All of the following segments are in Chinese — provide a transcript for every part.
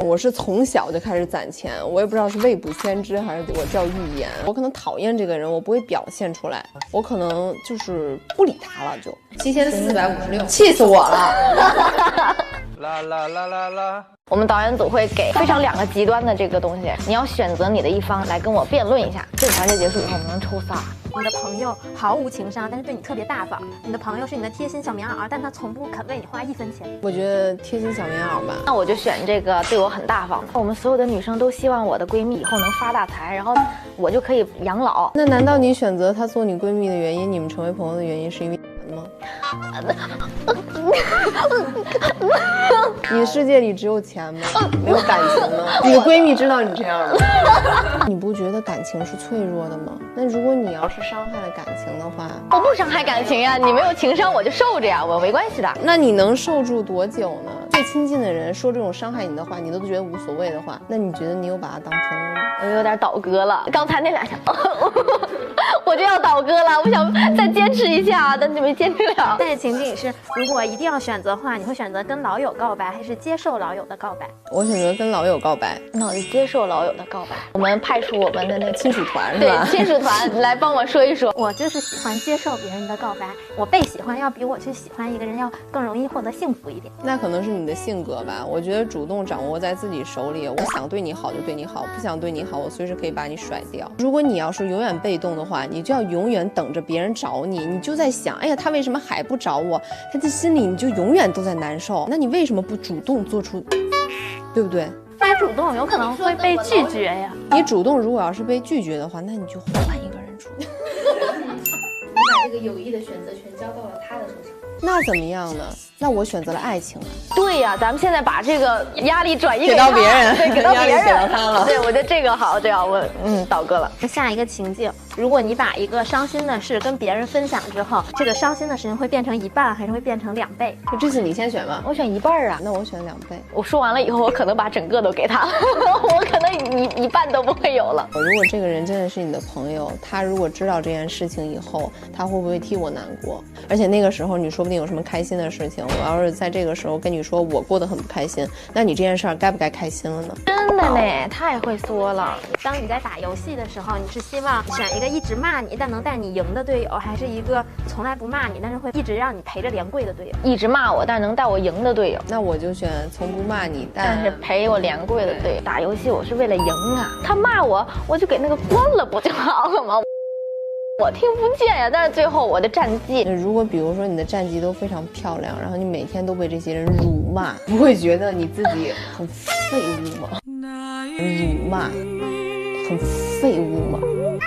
我是从小就开始攒钱，我也不知道是未卜先知还是我叫预言。我可能讨厌这个人，我不会表现出来，我可能就是不理他了，就7456，气死我了！啦啦啦啦啦！我们导演组会给非常2个极端的这个东西，你要选择你的一方来跟我辩论一下。这个环节结束以后，我们能抽仨。你的朋友毫无情商，但是对你特别大方。你的朋友是你的贴心小棉袄，但他从不肯为你花1分钱。我觉得贴心小棉袄吧。那我就选这个对我很大方的。我们所有的女生都希望我的闺蜜以后能发大财，然后我就可以养老。那难道你选择她做你闺蜜的原因，你们成为朋友的原因是因为吗？你的世界里只有钱吗？没有感情吗？你的闺蜜知道你这样吗？你不觉得感情是脆弱的吗？那如果你要是伤害了感情的话，我不伤害感情呀，你没有情商我就受着呀，我没关系的。那你能受住多久呢？最亲近的人说这种伤害你的话，你都觉得无所谓的话，那你觉得你有把他当朋友吗？我有点倒戈了，刚才那2下，我就要倒戈了。我想再坚持一下，但是没坚持了。但是情景是，如果一定要选择的话，你会选择跟老友告白，还是接受老友的告白？我选择跟老友告白。那我就接受老友的告白。我们派出我们的那个亲属团是吧？对，亲属团来帮我说一说。我就是喜欢接受别人的告白，我被喜欢要比我去喜欢一个人要更容易获得幸福一点。那可能是你的性格吧。我觉得主动掌握在自己手里，我想对你好就对你好，不想对你好，我随时可以把你甩掉。如果你要是永远被动的话，你就要永远等着别人找你，你就在想，哎呀，他为什么还不找我？他在心里你就永远都在难受。那你为什么不主动做出，对不对？发主动有可能会被拒绝呀。你主动如果要是被拒绝的话，那你就换一个人出去。你把这个友谊的选择权交到了他的手上。那怎么样呢？那我选择了爱情啊。对呀，咱们现在把这个压力转移给到别人，对，给到别人，给到他了。对，我觉得这个好，这样我倒戈了。下一个情境，如果你把一个伤心的事跟别人分享之后，这个伤心的事情会变成1半，还是会变成2倍？就这次你先选吧。我选1半啊。那我选2倍。我说完了以后，我可能把整个都给他，我可能一半都不会有了。如果这个人真的是你的朋友，他如果知道这件事情以后，他会不会替我难过？而且那个时候你说不定有什么开心的事情，我要是在这个时候跟你说我过得很不开心，那你这件事儿该不该开心了呢？真的呢，太会说了。当你在打游戏的时候，你是希望选一个一直骂你但能带你赢的队友，还是一个从来不骂你但是会一直让你陪着连跪的队友？一直骂我但是能带我赢的队友。那我就选从不骂你但是陪我连跪的队友。打游戏我是为了赢啊，他骂我我就给那个关了不就好了吗？我听不见呀，但是最后我的战绩，如果比如说你的战绩都非常漂亮，然后你每天都被这些人辱骂，不会觉得你自己很废物吗？辱骂很废物吗？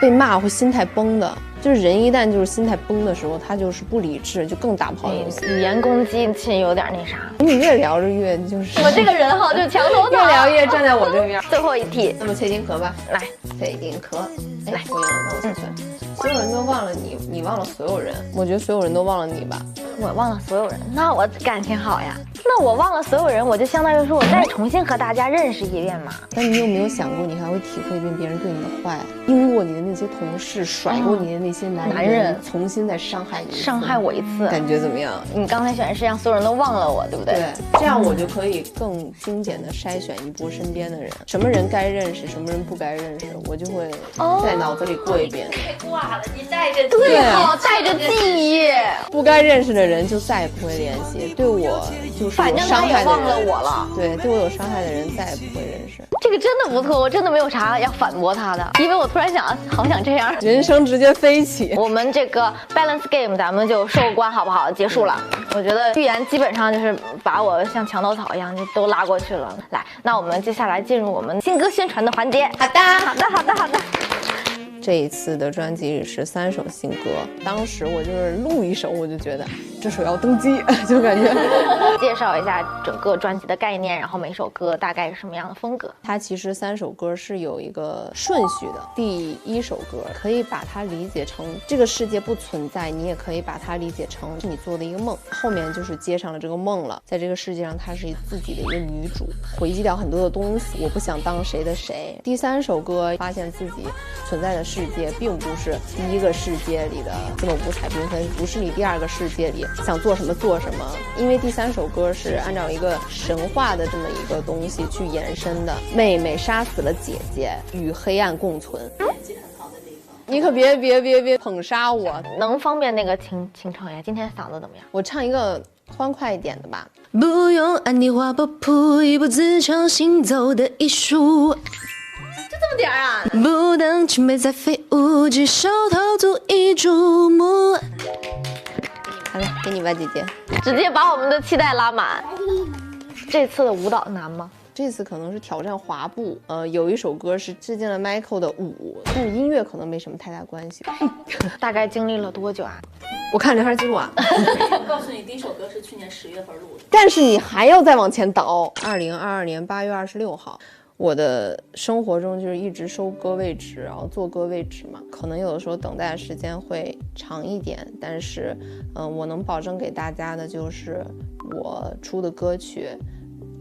被骂会心态崩的，就是人一旦就是心态崩的时候，他就是不理智，就更打不好游戏。语言攻击其实有点那啥。你越聊着越就是我这个人哈，就墙头草，越聊越站在我这边。最后一题，那么崔金壳吧，来，崔金壳，来，我赢了，那我先选。所有人都忘了你，你忘了所有人。我觉得所有人都忘了你吧。我忘了所有人，那我感情好呀。那我忘了所有人，我就相当于说我再重新和大家认识一遍嘛。但你有没有想过，你还会体会一遍别人对你的坏，阴过你的那些同事，甩过你的那些男人，重新再伤害你，伤害我一次，感觉怎么样？你刚才选的是让所有人都忘了我，对不对？对，这样我就可以更精简的筛选一波身边的人，什么人该认识，什么人不该认识，我就会在脑子里过一遍。太挂了，你带着对啊，带着记忆，不该认识的人就再也不会联系，对我就是有伤害的人，忘了我了。对，对我有伤害的人再也不会认识。这个真的不错，我真的没有啥要反驳他的，因为我突然想，好想这样，人生直接飞起。我们这个 balance game 咱们就收官好不好？结束了。我觉得预言基本上就是把我像墙头草一样就都拉过去了。来，那我们接下来进入我们新歌宣传的环节。好的，好的，好的，好的。这一次的专辑里是3首新歌，当时我就是录一首，我就觉得这首要登基，就感觉。介绍一下整个专辑的概念，然后每首歌大概是什么样的风格。它其实3首歌是有一个顺序的。第1首歌可以把它理解成这个世界不存在，你也可以把它理解成是你做的一个梦，后面就是接上了这个梦了。在这个世界上，她是自己的一个女主，回击掉很多的东西，我不想当谁的谁。第3首歌发现自己存在的世世界并不是第一个世界里的这么五彩缤纷，不是你第二个世界里想做什么做什么。因为第3首歌是按照一个神话的这么一个东西去延伸的，妹妹杀死了姐姐，与黑暗共存。你可别捧杀我，能方便那个清唱呀？今天嗓子怎么样？我唱一个欢快一点的吧。不用按你画波谱，一步自强行走的艺术。这么点儿啊？不等青梅再飞舞，举手投足以瞩目。好了，给你吧，姐姐。直接把我们的期待拉满。这次的舞蹈难吗？这次可能是挑战滑步，有一首歌是致敬了 Michael 的舞，但是音乐可能没什么太大关系。大概经历了多久啊？我看聊天记录啊。我告诉你，第一首歌是去年10月份录的。但是你还要再往前倒。2022年8月26号，我的生活中就是一直收歌位置，然后做歌位置嘛，可能有的时候等待的时间会长一点，但是，我能保证给大家的就是我出的歌曲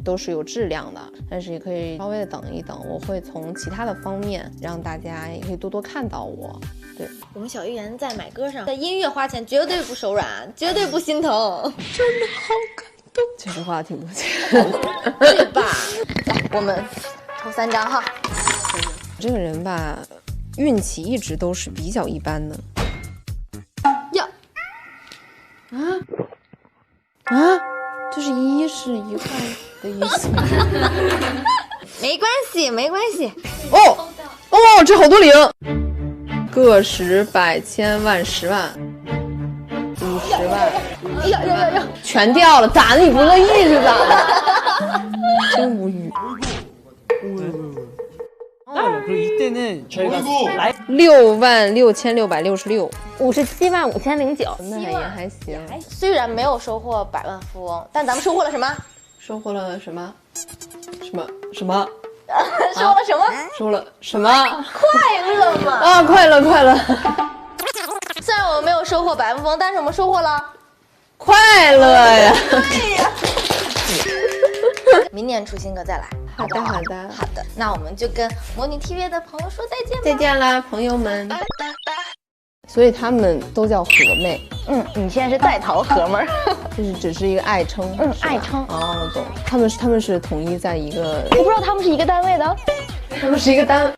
都是有质量的，但是也可以稍微的等一等，我会从其他的方面让大家也可以多多看到我。对，我们小芋圆在买歌上，在音乐花钱绝对不手软，绝对不心疼。真的好感动，确实花了挺多钱，对吧？来，我们抽3张哈。这个人吧，运气一直都是比较一般的。呀，就是1是1块的意思。没关系，没关系。哦，这好多零，个十百千万10万50万，呀！全掉了，咋的？你不乐意是咋的？真无语。 그리고 이때는 저희가 라이브 66666， 575009，那也还行。虽然没有收获百万富翁，但咱们收获了什么？收获了什么？收获了什么？收了什么？快乐嘛！啊，快乐！虽然我们没有收获百万富翁，但是我们收获了快乐呀！明年出新歌再来。好的。好的，那我们就跟魔女 TV 的朋友说再见吧。再见啦，朋友们。所以他们都叫和妹，你现在是在逃和妹儿，就是只是一个爱称，是吧爱称。哦，我懂。他们是统一在一个，我不知道他们是一个单位的。他们是一个单。